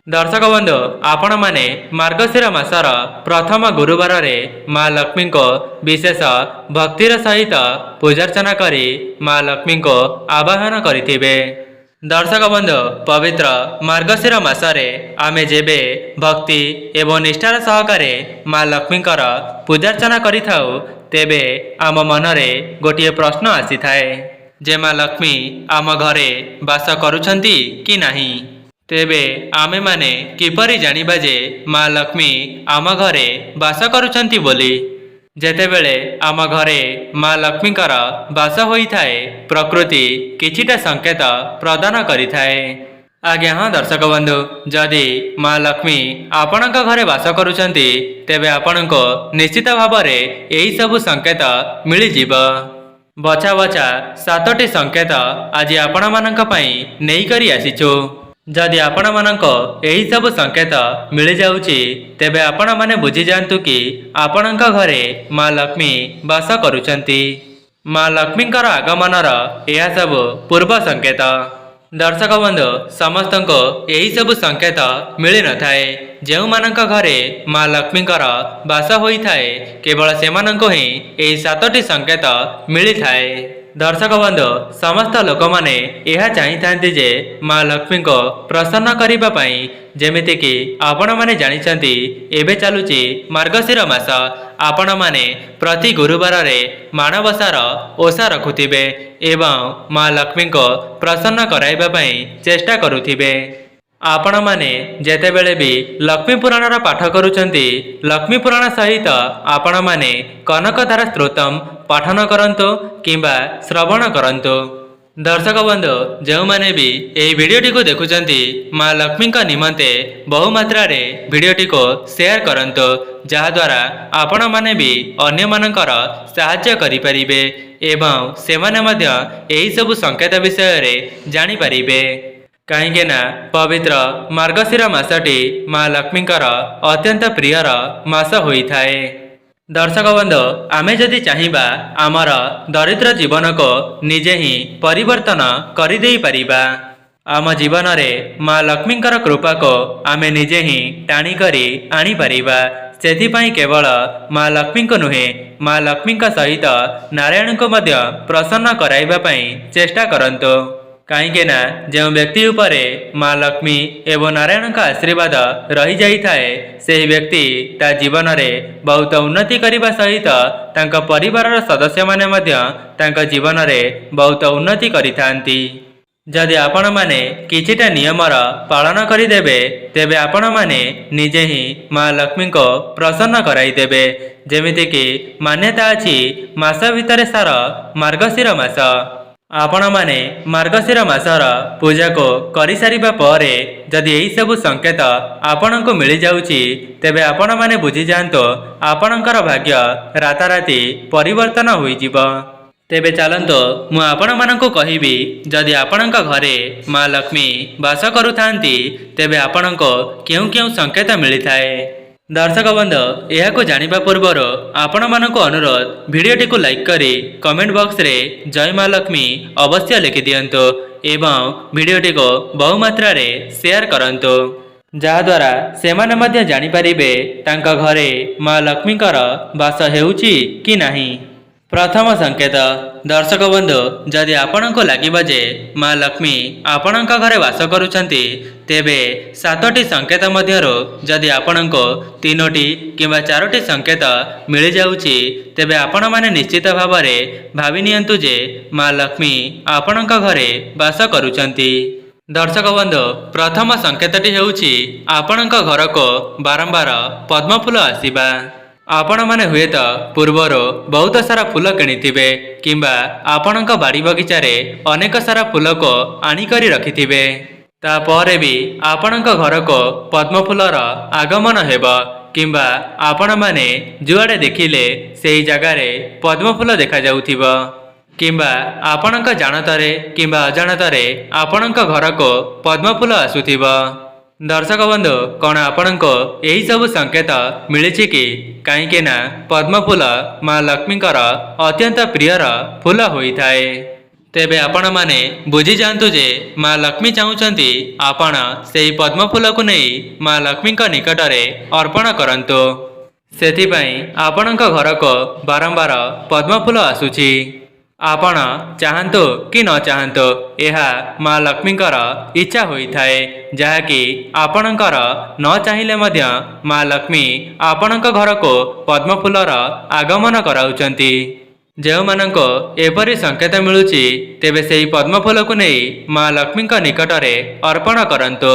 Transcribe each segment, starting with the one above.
दर्शक बंधु आपण माने मार्गशीर मासर प्रथम गुरुवार रे माँ लक्ष्मी को विशेष भक्तिर सहित पूजार्चना करी माँ लक्ष्मी को आवाहन करिथिबे। दर्शक बंधु पवित्र मार्गशीर मासरे आमे जेबे भक्ति एवं निष्ठार सहकारे माँ लक्ष्मी पूजार्चना करिथाउ तेबे आम मनरे गोटे प्रश्न आसी थाए जे माँ लक्ष्मी आम घरे वास करुछंती कि नाही। तेबे आमे माने किपरि जानिबा जे माँ लक्ष्मी आम घरे वास करुछंती बोली। जेतेबेले आम घरे माँ लक्ष्मीकर वास होइथाए प्रकृति किछिटा संकेत प्रदान करिथाए। आज्ञा हाँ दर्शक बंधु जदि माँ लक्ष्मी आपणक घरे वास करुछंती तेबे आपणको निश्चित भावरे एही सबु संकेत मिली जिवो। बछा बछा 7टी संकेत आज आपण मानक पई नेई करी आसीछु। जदि आपण मानक एही सब संकेत मिल जाउची तेबे आपण माने बुझी जानतु कि आपणक घरे माँ लक्ष्मी वास करुछंती। माँ लक्ष्मीकर आगमनर यह सब पूर्व संकेत। दर्शक बंधु समस्तको एही सब संकेत मिली न थाए। जेउ मानक घरे माँ लक्ष्मीकर वास होइथाए केवल सेमानंको ही एही 7टी संकेत मिली थाए। दर्शक बंधु समस्त लोक माने यह चाहिए जे माँ लक्ष्मी को प्रसन्न करिबा पई जेमिति कि आपण माने जानिछंती एबे चालुची मार्गशीर मास। आपण माने प्रति गुरुवार रे माणबसार ओषा रखुथिबे एवं माँ लक्ष्मी को प्रसन्न कराइबा पई चेष्टा करुथिबे। आपण माने जेतेबेले भी लक्ष्मी पुराणर पाठ करुछंती लक्ष्मी पुराण सहित आपण माने कनकधारा स्तोत्रम पाठन करंतु किंबा श्रवण करंतु। दर्शक बंधु जो माने भी यही वीडियोटी को देखुचंती माँ लक्ष्मी का निमंते बहु मात्रा रे वीडियोटी को शेयर करंतु जहा द्वारा आपण माने भी अन्य मानकर सहाय्य करि परिबे एवं सेमाने मध्य एही सब संकेत विषय रे जानि परिबे। कहीं ना पवित्र मार्गशीर मासटी माँ लक्ष्मीकर अत्यंत प्रियर मास होइथाए। दर्शक बंधु आमे जदि चाहिबा आमर दरिद्र जीवन को निजे ही परिवर्तन करि देई परिबा। आम जीवन रे माँ लक्ष्मीकर कृपा को आमे निजे ही टाणी करी आनी परिबा। सेथिपाई केवल माँ लक्ष्मी को नुहे माँ लक्ष्मी सहित नारायण को मध्य प्रसन्न कराइबा पई चेष्टा करंतु। कहीं ना जो व्यक्ति उपरे माँ लक्ष्मी एवं नारायण का आशीर्वाद रही जाई थाए से व्यक्ति ता जीवन रे बहुत उन्नति करने सहित तांका परिवार सदस्य माने मध्य तांका जीवन रे बहुत उन्नति करिथांती। जदि आपण माने किछिटा नियमर पालन करिदेबे तेबे आपण माने निजे ही माँ लक्ष्मी को प्रसन्न कराई देबे। जेमिति कि मान्यता अछि मास भितरे सार मार्गशीर मास। आपण माने मार्गशीर मासर पूजा को करि सारिबा परे जदि एही सब संकेत आपण को मिल जाउची तेबे आपण माने बुझी जानतो आपणकर भाग्य राताराती परिवर्तन होई जिवो। तेबे चलंतो मु आपण माननको कहिबी जदि आपणक घरे माँ लक्ष्मी वास करुथांती तेबे आपणको केउ केउ संकेत मिली थाए। दर्शक बंधु यह को जानिबा पूर्वर आपण मानको अनुरोध वीडियोटी को लाइक करी कमेंट बॉक्स रे जय माँ लक्ष्मी अवश्य लिखि दियंतो एवं वीडियोटी को बहु मात्रा रे शेयर करंतो जहा द्वारा सेमाने मध्य जानि परिबे तांका घरे माँ लक्ष्मीकर वास हेउची कि नाही। प्रथम संकेत। दर्शक बंधु जदि आपण को लागिबा जे माँ लक्ष्मी आपणक घरे वास करुछंती तेबे 7टी संकेत मध्यरो जदि आपण को 3टी किंबा 4टी संकेत मिल जाउची तेबे आपण माने निश्चित भावरे भाबी नियंतु जे माँ लक्ष्मी आपणक घरे वास करुछंती। दर्शक बंधु प्रथम संकेतटी हेउची आपणक घर को बारंबार पद्म फूल आसीबा। आपण माने हुए तो पूर्वर बहुत सारा फूल किणिथिबे किंबा आपणक बाड़ी बगीचा रे अनेक सारा फूल को आनिकरी रखिथिबे तापरे भी आपणक घर को पद्म फूलर आगमन हेबो किंबा आपण माने जुआडे देखिले सेही जगह रे पद्म फूल देखा जाउथिबो किंबा आपणक जानतारे किंबा अजाणतारे आपणक घर को पद्म फूल आसुथिबो। दर्शक बंधु कौन आपणको यही सब संकेत मिली कि कहीं पद्म फूल माँ लक्ष्मीकर अत्यंत प्रियर फूल होइथाए। ତେବେ ଆପଣମାନେ ବୁଝି ଯାଆନ୍ତୁ ଯେ ମା ଲକ୍ଷ୍ମୀ ଚାହୁଁଛନ୍ତି ଆପଣ ସେହି ପଦ୍ମଫୁଲକୁ ନେଇ ମା ଲକ୍ଷ୍ମୀଙ୍କ ନିକଟରେ ଅର୍ପଣ କରନ୍ତୁ। ସେଥିପାଇଁ ଆପଣଙ୍କ ଘରକୁ ବାରମ୍ବାର ପଦ୍ମଫୁଲ ଆସୁଛି। ଆପଣ ଚାହାନ୍ତୁ କି ନ ଚାହାନ୍ତୁ ଏହା ମା ଲକ୍ଷ୍ମୀଙ୍କର ଇଚ୍ଛା ହୋଇଥାଏ, ଯାହାକି ଆପଣଙ୍କର ନ ଚାହିଁଲେ ମଧ୍ୟ ମା ଲକ୍ଷ୍ମୀ ଆପଣଙ୍କ ଘରକୁ ପଦ୍ମଫୁଲର ଆଗମନ କରାଉଛନ୍ତି। ଯେଉଁମାନଙ୍କୁ ଏପରି ସଂକେତ ମିଳୁଛି ତେବେ ସେହି ପଦ୍ମଫୁଲକୁ ନେଇ ମା ଲକ୍ଷ୍ମୀଙ୍କ ନିକଟରେ ଅର୍ପଣ କରନ୍ତୁ।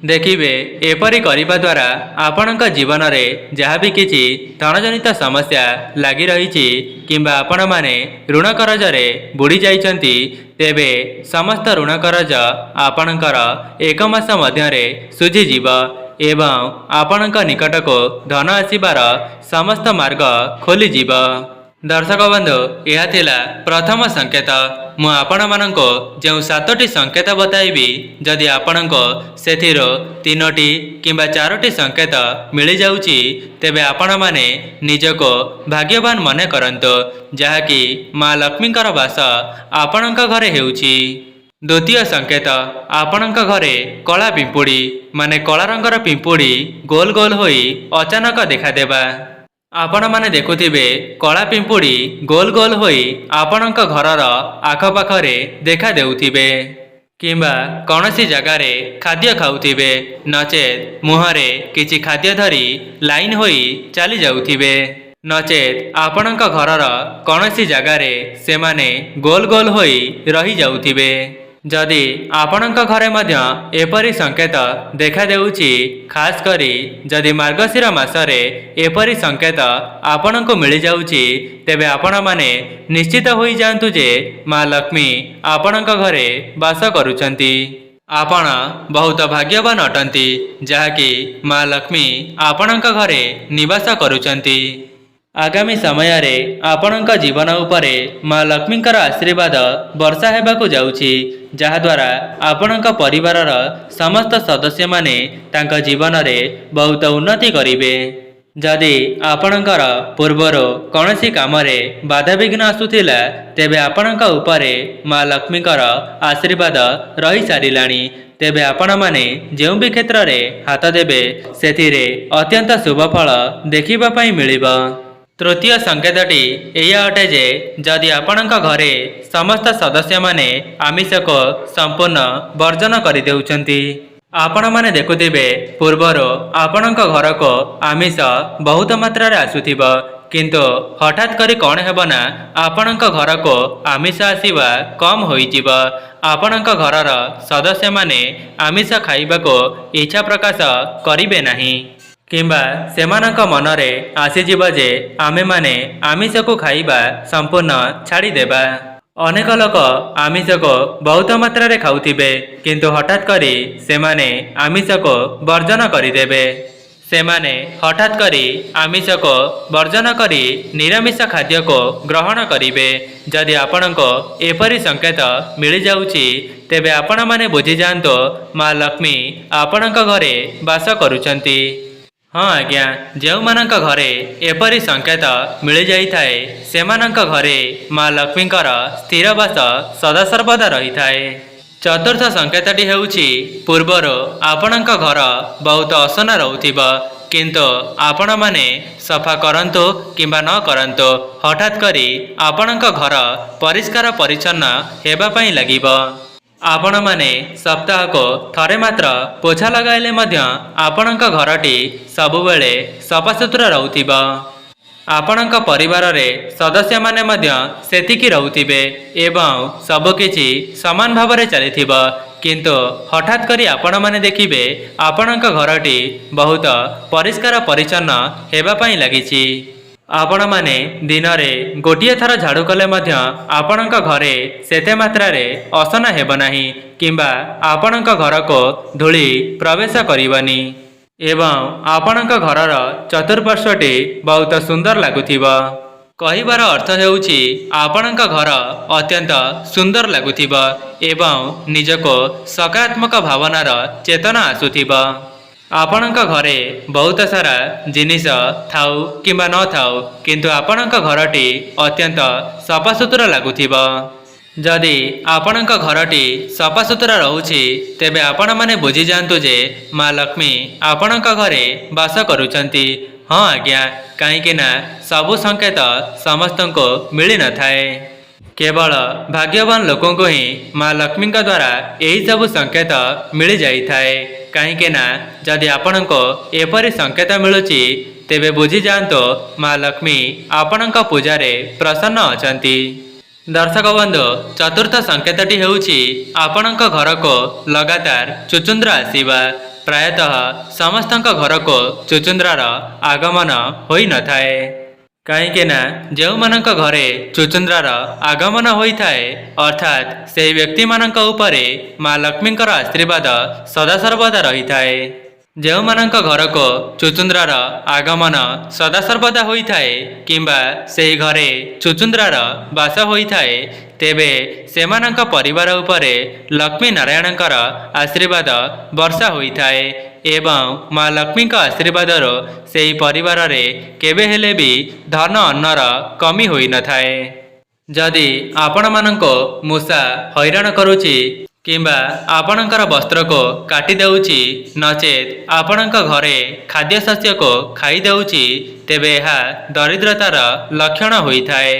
ଦେଖିବେ ଏପରି କରିବା ଦ୍ୱାରା ଆପଣଙ୍କ ଜୀବନରେ ଯାହା ବି କିଛି ଧନଜନିତ ସମସ୍ୟା ଲାଗି ରହିଛି କିମ୍ବା ଆପଣମାନେ ଋଣ କରଜରେ ବୁଡ଼ି ଯାଇଛନ୍ତି ତେବେ ସମସ୍ତ ଋଣ କରଜ ଆପଣଙ୍କର 1 ମାସ ମଧ୍ୟରେ ଶୁଝିଯିବ ଏବଂ ଆପଣଙ୍କ ନିକଟକୁ ଧନ ଆସିବାର ସମସ୍ତ ମାର୍ଗ ଖୋଲିଯିବ। ଦର୍ଶକ ବନ୍ଧୁ, ଏହା ଥିଲା ପ୍ରଥମ ସଂକେତ। ମୁଁ ଆପଣମାନଙ୍କୁ ଯେଉଁ 7ଟି ସଂକେତ ବତାଇବି, ଯଦି ଆପଣଙ୍କୁ ସେଥିରୁ 3ଟି କିମ୍ବା 4ଟି ସଂକେତ ମିଳିଯାଉଛି ତେବେ ଆପଣମାନେ ନିଜକୁ ଭାଗ୍ୟବାନ ମନେ କରନ୍ତୁ, ଯାହାକି ମା ଲକ୍ଷ୍ମୀଙ୍କର ବାସ ଆପଣଙ୍କ ଘରେ ହେଉଛି। ଦ୍ୱିତୀୟ ସଂକେତ, ଆପଣଙ୍କ ଘରେ କଳା ପିମ୍ପୁଡ଼ି ମାନେ କଳା ରଙ୍ଗର ପିମ୍ପୁଡ଼ି ଗୋଲ ଗୋଲ ହୋଇ ଅଚାନକ ଦେଖାଦେବା। ଆପଣମାନେ ଦେଖୁଥିବେ କଳା ପିମ୍ପୁଡ଼ି ଗୋଲ ଗୋଲ ହୋଇ ଆପଣଙ୍କ ଘରର ଆଖପାଖରେ ଦେଖା ଦେଉଥିବେ କିମ୍ବା କୌଣସି ଜାଗାରେ ଖାଦ୍ୟ ଖାଉଥିବେ, ନଚେତ୍ ମୁହଁରେ କିଛି ଖାଦ୍ୟ ଧରି ଲାଇନ ହୋଇ ଚାଲି ଯାଉଥିବେ, ନଚେତ୍ ଆପଣଙ୍କ ଘରର କୌଣସି ଜାଗାରେ ସେମାନେ ଗୋଲ ଗୋଲ ହୋଇ ରହିଯାଉଥିବେ। ଯଦି ଆପଣଙ୍କ ଘରେ ମଧ୍ୟ ଏପରି ସଂକେତ ଦେଖାଦେଉଛି, ଖାସ୍ କରି ଯଦି ମାର୍ଗଶିର ମାସରେ ଏପରି ସଂକେତ ଆପଣଙ୍କୁ ମିଳିଯାଉଛି ତେବେ ଆପଣମାନେ ନିଶ୍ଚିତ ହୋଇଯାଆନ୍ତୁ ଯେ ମା ଲକ୍ଷ୍ମୀ ଆପଣଙ୍କ ଘରେ ବାସ କରୁଛନ୍ତି। ଆପଣ ବହୁତ ଭାଗ୍ୟବାନ ଅଟନ୍ତି, ଯାହାକି ମା ଲକ୍ଷ୍ମୀ ଆପଣଙ୍କ ଘରେ ନିବାସ କରୁଛନ୍ତି। ଆଗାମୀ ସମୟରେ ଆପଣଙ୍କ ଜୀବନ ଉପରେ ମା ଲକ୍ଷ୍ମୀଙ୍କର ଆଶୀର୍ବାଦ ବର୍ଷା ହେବାକୁ ଯାଉଛି, ଯାହାଦ୍ୱାରା ଆପଣଙ୍କ ପରିବାରର ସମସ୍ତ ସଦସ୍ୟମାନେ ତାଙ୍କ ଜୀବନରେ ବହୁତ ଉନ୍ନତି କରିବେ। ଯଦି ଆପଣଙ୍କର ପୂର୍ବରୁ କୌଣସି କାମରେ ବାଧାବିଘ୍ନ ଆସୁଥିଲା ତେବେ ଆପଣଙ୍କ ଉପରେ ମା ଲକ୍ଷ୍ମୀଙ୍କର ଆଶୀର୍ବାଦ ରହିସାରିଲାଣି। ତେବେ ଆପଣମାନେ ଯେଉଁ ବି କ୍ଷେତ୍ରରେ ହାତ ଦେବେ ସେଥିରେ ଅତ୍ୟନ୍ତ ଶୁଭଫଳ ଦେଖିବା ପାଇଁ ମିଳିବ। ତୃତୀୟ ସଂକେତଟି ଏଇଆ ଅଟେ ଯେ ଯଦି ଆପଣଙ୍କ ଘରେ ସମସ୍ତ ସଦସ୍ୟମାନେ ଆମିଷକୁ ସମ୍ପୂର୍ଣ୍ଣ ବର୍ଜନ କରିଦେଉଛନ୍ତି, ଆପଣମାନେ ଦେଖୁଥିବେ ପୂର୍ବରୁ ଆପଣଙ୍କ ଘରକୁ ଆମିଷ ବହୁତ ମାତ୍ରାରେ ଆସୁଥିବ, କିନ୍ତୁ ହଠାତ୍ କରି କ'ଣ ହେବ ନା ଆପଣଙ୍କ ଘରକୁ ଆମିଷ ଆସିବା କମ୍ ହୋଇଯିବ। ଆପଣଙ୍କ ଘରର ସଦସ୍ୟମାନେ ଆମିଷ ଖାଇବାକୁ ଇଚ୍ଛା ପ୍ରକାଶ କରିବେ ନାହିଁ କିମ୍ବା ସେମାନଙ୍କ ମନରେ ଆସିଯିବ ଯେ ଆମେମାନେ ଆମିଷକୁ ଖାଇବା ସମ୍ପୂର୍ଣ୍ଣ ଛାଡ଼ିଦେବା। ଅନେକ ଲୋକ ଆମିଷକୁ ବହୁତ ମାତ୍ରାରେ ଖାଉଥିବେ, କିନ୍ତୁ ହଠାତ୍ କରି ସେମାନେ ଆମିଷକୁ ବର୍ଜନ କରିଦେବେ। ସେମାନେ ହଠାତ୍ କରି ଆମିଷକୁ ବର୍ଜନ କରି ନିରାମିଷ ଖାଦ୍ୟକୁ ଗ୍ରହଣ କରିବେ। ଯଦି ଆପଣଙ୍କୁ ଏପରି ସଂକେତ ମିଳିଯାଉଛି ତେବେ ଆପଣମାନେ ବୁଝିଯାଆନ୍ତୁ ମା ଲକ୍ଷ୍ମୀ ଆପଣଙ୍କ ଘରେ ବାସ କରୁଛନ୍ତି। ହଁ ଆଜ୍ଞା, ଯେଉଁମାନଙ୍କ ଘରେ ଏପରି ସଂକେତ ମିଳିଯାଇଥାଏ ସେମାନଙ୍କ ଘରେ ମା ଲକ୍ଷ୍ମୀଙ୍କର ସ୍ଥିର ବାସ ସଦାସର୍ବଦା ରହିଥାଏ। ଚତୁର୍ଥ ସଂକେତଟି ହେଉଛି ପୂର୍ବରୁ ଆପଣଙ୍କ ଘର ବହୁତ ଅସନା ରହୁଥିବ, କିନ୍ତୁ ଆପଣମାନେ ସଫା କରନ୍ତୁ କିମ୍ବା ନ କରନ୍ତୁ ହଠାତ୍ କରି ଆପଣଙ୍କ ଘର ପରିଷ୍କାର ପରିଚ୍ଛନ୍ନ ହେବା ପାଇଁ ଲାଗିବ। ଆପଣମାନେ ସପ୍ତାହକୁ ଥରେ ମାତ୍ର ପୋଛା ଲଗାଇଲେ ମଧ୍ୟ ଆପଣଙ୍କ ଘରଟି ସବୁବେଳେ ସଫାସୁତୁରା ରହୁଥିବ। ଆପଣଙ୍କ ପରିବାରରେ ସଦସ୍ୟମାନେ ମଧ୍ୟ ସେତିକି ରହୁଥିବେ ଏବଂ ସବୁକିଛି ସମାନ ଭାବରେ ଚାଲିଥିବ, କିନ୍ତୁ ହଠାତ୍ କରି ଆପଣମାନେ ଦେଖିବେ ଆପଣଙ୍କ ଘରଟି ବହୁତ ପରିଷ୍କାର ପରିଚ୍ଛନ୍ନ ହେବା ପାଇଁ ଲାଗିଛି। ଆପଣମାନେ ଦିନରେ ଗୋଟିଏ ଥର ଝାଡ଼ୁ କଲେ ମଧ୍ୟ ଆପଣଙ୍କ ଘରେ ସେତେ ମାତ୍ରାରେ ଅସନା ହେବ ନାହିଁ କିମ୍ବା ଆପଣଙ୍କ ଘରକୁ ଧୂଳି ପ୍ରବେଶ କରିବନି ଏବଂ ଆପଣଙ୍କ ଘରର ଚତୁଃପାର୍ଶ୍ୱଟି ବହୁତ ସୁନ୍ଦର ଲାଗୁଥିବ। କହିବାର ଅର୍ଥ ହେଉଛି ଆପଣଙ୍କ ଘର ଅତ୍ୟନ୍ତ ସୁନ୍ଦର ଲାଗୁଥିବ ଏବଂ ନିଜକୁ ସକାରାତ୍ମକ ଭାବନାର ଚେତନା ଆସୁଥିବ। ଆପଣଙ୍କ ଘରେ ବହୁତ ସାରା ଜିନିଷ ଥାଉ କିମ୍ବା ନଥାଉ, କିନ୍ତୁ ଆପଣଙ୍କ ଘରଟି ଅତ୍ୟନ୍ତ ସଫାସୁତୁରା ଲାଗୁଥିବ। जदि आपणक घरटी सफासुतरा रहुछि तेबे आपण माने बुझी जांतु जे माँ लक्ष्मी आपणक घरे बास करुछंती। हाँ आज्ञा, कहीं ना सबु संकेत समस्तंको मिली न थाए। केवल भाग्यवान लोकों को ही माँ लक्ष्मी द्वारा यही सबु संकेत मिली जाई थाए। कहीं ना जदि आपणको एपरि संकेत मिलुछि तेबे बुझी जांतो माँ लक्ष्मी आपणक पूजारे प्रसन्न अछंती। दर्शक बंधु, चतुर्थ संकेतटी हेउछि आपणक घरको लगातार चुचुंद्रा आसीबा। प्रायतः समस्तंक घरको चुचुंद्रार आगमन होई न थाए। कहीं ना जो मानक घरे चुचुंद्रार आगमन होई थाए अर्थात से व्यक्ति मानक उपरे माँ लक्ष्मींकर आशीर्वाद सदासर्वदा रही थाए। जो मानक घर को चुचुंद्रार आगमन सदासर्वदा होई थाए किंबा से घरे चुचुंद्रार बास होई थाए तेबे सेमानक परिवार उपरे लक्ष्मी नारायणकर आशीर्वाद वर्षा होई थाए एवं माँ लक्ष्मी का आशीर्वादर से परिवार रे केबे हेले भी धन अन्नर कमी होई न थाए। जदि आपण मानको मूषा हैरान करुछि किंबा आपणकर वस्त्र को काटी देउछि नचेत आपणक घरे खाद्य शस्य को खाई देउछि तेबे यह दरिद्रतार लक्षण होई थाए।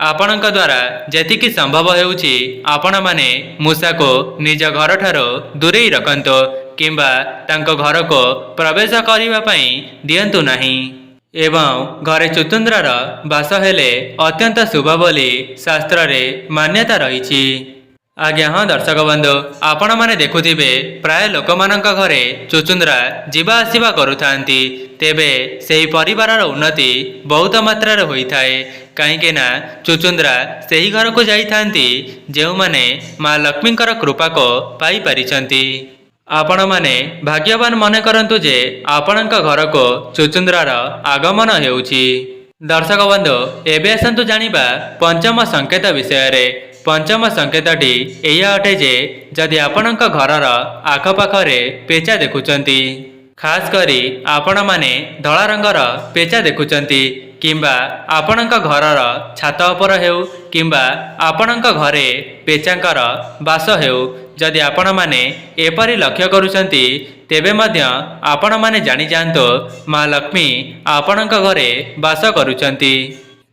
आपणक द्वारा जेतिकी संभव हेउछि आपण माने मूषा को निज घर ठारो दूरेई रखंतो किंबा तांको घर को प्रवेश करिवा पई दियंतु नाही एवं घरे चुचुंद्रार बास हेले अत्यंत शुभ बोली शास्त्र रे मान्यता रहिछि। आज्ञा हाँ दर्शक बंधु, आपण माने देखुथिबे प्राय लोक मानक घरे चुचुंद्रा जीवा आसीबा करुथांती तेबे सेही परिवारर उन्नति बहुत मात्रा होई थाए। कहीं ना चुचुंद्रा सेही घर को जाई थांती जेउ माने माँ लक्ष्मींकर कृपा को पाई परिछंती। आपण माने भाग्यवान मने करंतु जे आपणक घर को चुचुंद्रार आगमन हेउछि। दर्शक बंधु, एबे आसंतु जानिबा पंचम संकेत विषय रे। पंचम संकेतटी एया अटे जे जदि आपणक घरर आखपाखरे पेचा देखुचंती, खास करी आपण माने धला रंगर पेचा देखुचंती किंबा आपणक घरर छात उपर हेउ किंबा आपणक घरे पेचांकर बास हेउ, जदि आपण माने एपरि लक्ष्य करुचंती तेबे मध्य आपण माने जानि जांतो माँ लक्ष्मी आपणक घरे बास करुचंती।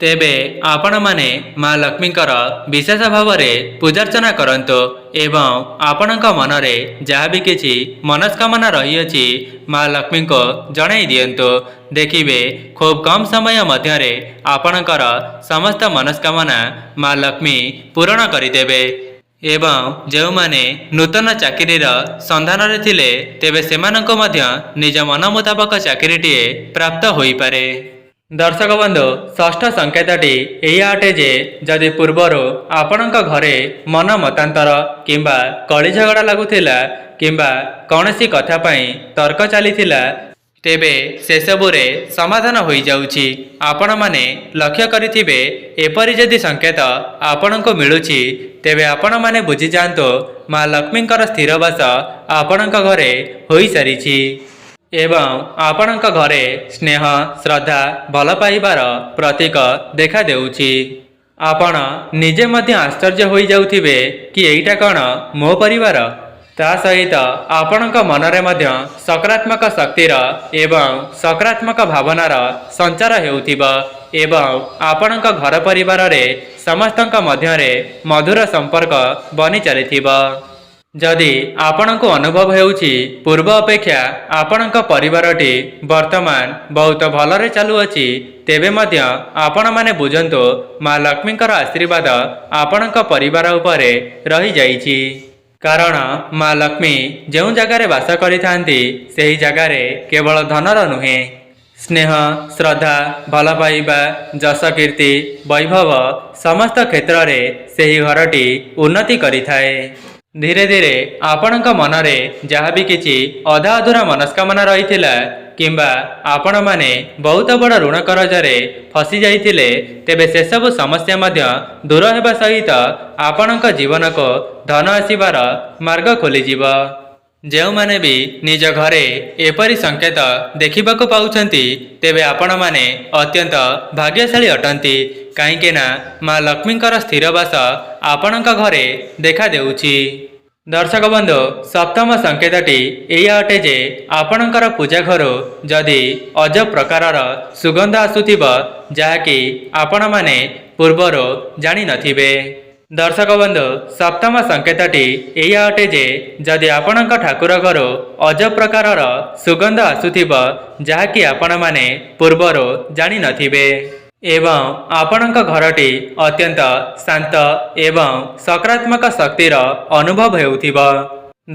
तेबे आपण माने माँ लक्ष्मींकर विशेष भाव में पूजार्चना करंतो एवं आपणक मनरे जहाँ भी किछि मनस्कामना रही अछि माँ लक्ष्मी को जणाई दियंतो। देखिबे खूब कम समय मध्यरे आपणकर समस्त मनस्कामना माँ लक्ष्मी पूरण करिदेबे एवं जो माने नूतन चाकरीर संधान रे थिले तेबे सेमाननको मध्य निज मन मुताबक चाकरीटीए प्राप्त होई पारे। दर्शक बंधु, षष्ठ संकेतटी एया अटे जे जदि पूर्वर आपणक घरे मन मतांतर किंबा कଳି झगड़ा लागुथिला किंबा कौनसी कथा पई तर्क चलीथिला तेबे से सबुरे समाधान होई जाउछि। आपण माने लक्ष्य करिथिबे एपरि जदि संकेत आपणको मिलुछि तेबे आपण माने बुझी जांतो माँ लक्ष्मींकर स्थिरवास आपणक घरे होई सारिछि एवं आपणक घरे स्नेह श्रद्धा भल पाइबार प्रतीक देखा देउछि। आपण निजे मध्य आश्चर्य होई जाउथिबे कि एइटा कौन मो परिवार। ता सहित आपणक मनरे मध्य सकारात्मक शक्तिर एवं सकारात्मक भावनार संचार हेउथिबा एवं आपणक घर परिवार रे समस्तक मध्यरे मधुर संपर्क बनी चलिथिबा। जदि आपणको अनुभव हेउछि पूर्व अपेक्षा आपणक परिवारटी वर्तमान बहुत भलरे चालुअछि तेबे मध्य आपण माने बुझंतो माँ लक्ष्मींकर आशीर्वाद आपणक परिवार उपरे रही जाइछि। कारण माँ लक्ष्मी जो जगार बास करिथांती सेही जगार केवल धनर नुहे स्नेह श्रद्धा भल पाइबा जस कीर्ति वैभव समस्त क्षेत्र में सेही घरटी उन्नति करिथाए। धीरे धीरे आपणक मनरे जहाँ भी किछि अधा अधूरा मनस्कामना रहिथिला किंबा आपण माने बहुत बड़ ऋण करजरे फसी जाइथिले तेबे से सब समस्या मध्य दूर हेबा सहित आपणक जीवन को धन आसीबार मार्ग खोली जीव। ଯେଉଁମାନେ ବି ନିଜ ଘରେ ଏପରି ସଂକେତ ଦେଖିବାକୁ ପାଉଛନ୍ତି ତେବେ ଆପଣମାନେ ଅତ୍ୟନ୍ତ ଭାଗ୍ୟଶାଳୀ ଅଟନ୍ତି, କାହିଁକି ନା ମା ଲକ୍ଷ୍ମୀଙ୍କର ସ୍ଥିର ବାସ ଆପଣଙ୍କ ଘରେ ଦେଖାଦେଉଛି। ଦର୍ଶକ ବନ୍ଧୁ, ସପ୍ତମ ସଂକେତଟି ଏଇଆ ଅଟେ ଯେ ଆପଣଙ୍କର ପୂଜା ଘରୁ ଯଦି ଅଜବ ପ୍ରକାରର ସୁଗନ୍ଧ ଆସୁଥିବ ଯାହାକି ଆପଣମାନେ ପୂର୍ବରୁ ଜାଣିନଥିବେ। ଦର୍ଶକ ବନ୍ଧୁ, ସପ୍ତମ ସଂକେତଟି ଏଇଆ ଅଟେ ଯେ ଯଦି ଆପଣଙ୍କ ଠାକୁର ଘରୁ ଅଜବ ପ୍ରକାରର ସୁଗନ୍ଧ ଆସୁଥିବ ଯାହାକି ଆପଣମାନେ ପୂର୍ବରୁ ଜାଣିନଥିବେ ଏବଂ ଆପଣଙ୍କ ଘରଟି ଅତ୍ୟନ୍ତ ଶାନ୍ତ ଏବଂ ସକାରାତ୍ମକ ଶକ୍ତିର ଅନୁଭବ ହେଉଥିବ।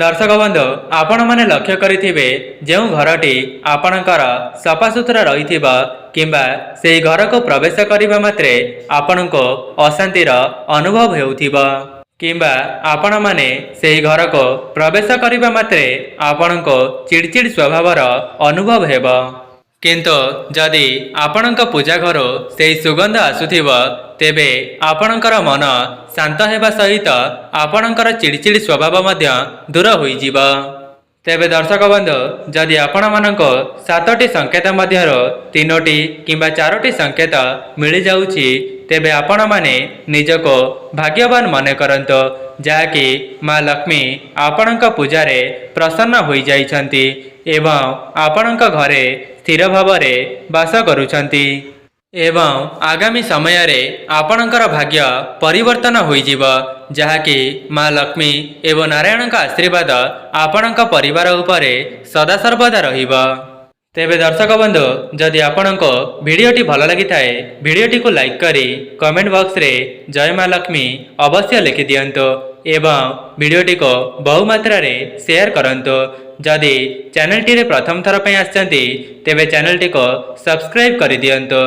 ଦର୍ଶକ ବନ୍ଧୁ, ଆପଣମାନେ ଲକ୍ଷ୍ୟ କରିଥିବେ ଯେଉଁ ଘରଟି ଆପଣଙ୍କର ସଫାସୁତୁରା ରହିଥିବ କିମ୍ବା ସେହି ଘରକୁ ପ୍ରବେଶ କରିବା ମାତ୍ରେ ଆପଣଙ୍କୁ ଅଶାନ୍ତିର ଅନୁଭବ ହେଉଥିବ କିମ୍ବା ଆପଣମାନେ ସେହି ଘରକୁ ପ୍ରବେଶ କରିବା ମାତ୍ରେ ଆପଣଙ୍କୁ ଚିଡ଼ିଚିଡ଼ି ସ୍ୱଭାବର ଅନୁଭବ ହେବ। କିନ୍ତୁ ଯଦି ଆପଣଙ୍କ ପୂଜା ଘରୁ ସେହି ସୁଗନ୍ଧ ଆସୁଥିବ ତେବେ ଆପଣଙ୍କର ମନ ଶାନ୍ତ ହେବା ସହିତ ଆପଣଙ୍କର ଚିଡ଼ିଚିଡ଼ି ସ୍ୱଭାବ ମଧ୍ୟ ଦୂର ହୋଇଯିବ। ତେବେ ଦର୍ଶକ ବନ୍ଧୁ, ଯଦି ଆପଣମାନଙ୍କୁ 7ଟି ସଂକେତ ମଧ୍ୟରୁ 3ଟି କିମ୍ବା 4ଟି ସଂକେତ ମିଳିଯାଉଛି ତେବେ ଆପଣମାନେ ନିଜକୁ ଭାଗ୍ୟବାନ ମନେ କରନ୍ତୁ, ଯାହାକି ମା ଲକ୍ଷ୍ମୀ ଆପଣଙ୍କ ପୂଜାରେ ପ୍ରସନ୍ନ ହୋଇଯାଇଛନ୍ତି ଏବଂ ଆପଣଙ୍କ ଘରେ ସ୍ଥିର ଭାବରେ ବାସ କରୁଛନ୍ତି ଏବଂ ଆଗାମୀ ସମୟରେ ଆପଣଙ୍କର ଭାଗ୍ୟ ପରିବର୍ତ୍ତନ ହୋଇଯିବ, ଯାହାକି ମା ଲକ୍ଷ୍ମୀ ଏବଂ ନାରାୟଣଙ୍କ ଆଶୀର୍ବାଦ ଆପଣଙ୍କ ପରିବାର ଉପରେ ସଦାସର୍ବଦା ରହିବ। ତେବେ ଦର୍ଶକ ବନ୍ଧୁ, ଯଦି ଆପଣଙ୍କୁ ଭିଡ଼ିଓଟି ଭଲ ଲାଗିଥାଏ ଭିଡ଼ିଓଟିକୁ ଲାଇକ୍ କରି କମେଣ୍ଟ ବକ୍ସରେ ଜୟ ମା ଲକ୍ଷ୍ମୀ ଅବଶ୍ୟ ଲେଖିଦିଅନ୍ତୁ ଏବଂ ଭିଡ଼ିଓଟିକୁ ବହୁମାତ୍ରାରେ ସେୟାର କରନ୍ତୁ। ଯଦି ଚ୍ୟାନେଲଟିରେ ପ୍ରଥମ ଥର ପାଇଁ ଆସିଛନ୍ତି ତେବେ ଚ୍ୟାନେଲଟିକୁ ସବସ୍କ୍ରାଇବ୍ କରିଦିଅନ୍ତୁ